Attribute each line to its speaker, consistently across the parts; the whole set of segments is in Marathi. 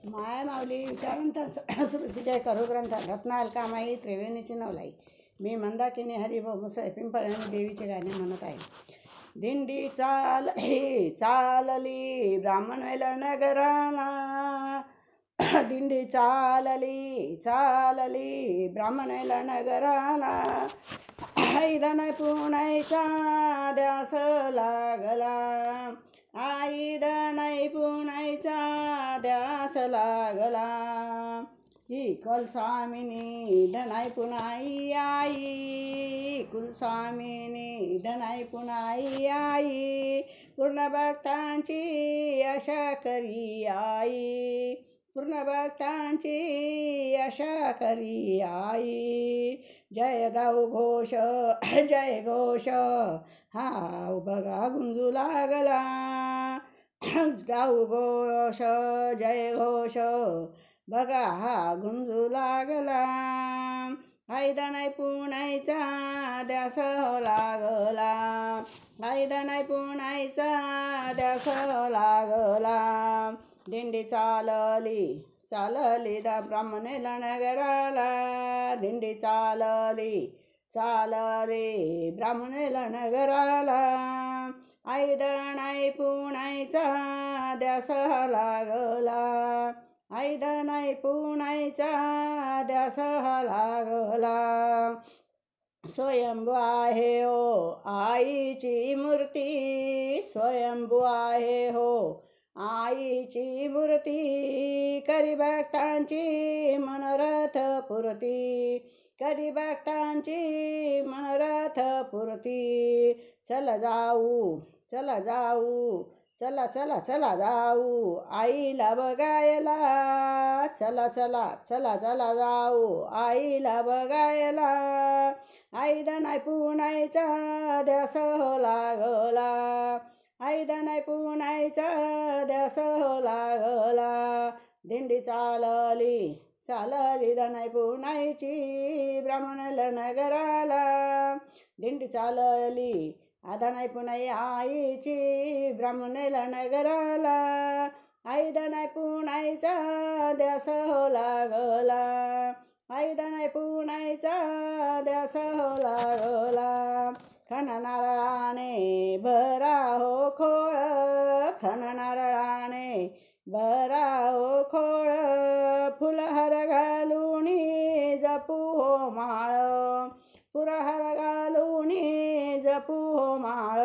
Speaker 1: माय माऊली विचारंत श्रुतीजय करुग्रंथ रत्नाल कामाई त्रिवेणीची नवलाई. मी मंदाकिनी हरिभाऊ मुसळे पिंपळणी देवीचे गाणे म्हणत आहे. दिंडी चालली ब्राह्मण वेल नगराला, दिंडी चालली ब्राह्मण वेल नगराला. आई धन पुण्याचा ध्यास लागला, आई धन पुण्याचा ध्यास लागला. ही कुलस्वामिनी धनाई पुनाई आई, कुलस्वामिनी धनाई पुनाई आई. पूर्ण भक्तांची आशा करी आई, पूर्ण भक्तांची आशा करी आई. जय गाऊ घोष जय घोष हा बघा गुंजू लागला. गाऊ घोष जय घोष बघा हा गुंजू लागला. आई धनाई पुण्याचा ध्यास लागला, आई धनाई पुण्याचा ध्यास लागला. दिंडी चालली ब्राह्मणेल नगराला, दिंडी चालली ब्राह्मणेल नगराला. आई धनाई पुण्याचा ध्यास लागला, आई धनाई पुण्याचा ध्यास लागला. स्वयंभू आहे हो आईची मूर्ती, स्वयंभू आहे हो आईची मूर्ती. करी भक्तांची मनोरथ पूर्ती, करी भक्तांची मनोरथ पूर्ती. चला जाऊ चला जाऊ आईला बघायला, चला जाऊ आईला बघायला. आई धनाई पुण्याचा ध्यास लागला, आई धनाई पुण्याचा ध्यास लागला. दिंडी चालली धनाई पुण्याची ब्राह्मणेल नगराला, दिंडी चालली धनाई पुणाई आईची ब्राह्मणेल नगराला. आई धनाई पुण्याचा ध्यास लागला, आई धनाई पुण्याचा ध्यास लागला. खण नारळाने भरा हो खोळ, खण नारळाने भरा हो खोळ. फुलहार घालून जपू हो माळ, फुलहार घालून जपू हो माळ.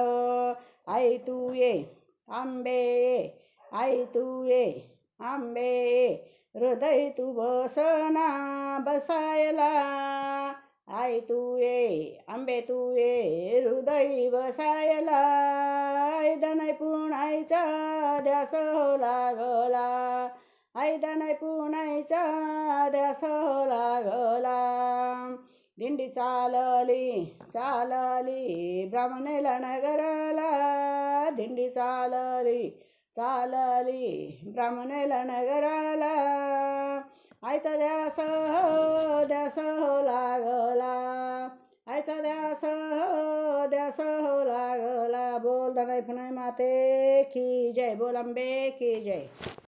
Speaker 1: आई तू ये आंबे ये, आई तू ये आंबे ये. हृदय तू बसना बसायला, आई तू ये आंबे तू ये हृदय बसायला. आई धनाई पुण्याचा ध्यास लागला, आई धनाई पुण्याचा ध्यास लागला. दिंडी चालली ब्राह्मणेल नगराला, दिंडी चालली ब्राह्मणेल नगराला. आईचा ध्यास लागला, आईचा ध्यास लागला. बोल धनाई पुणाई माते की जय, बोल अंबे की जय.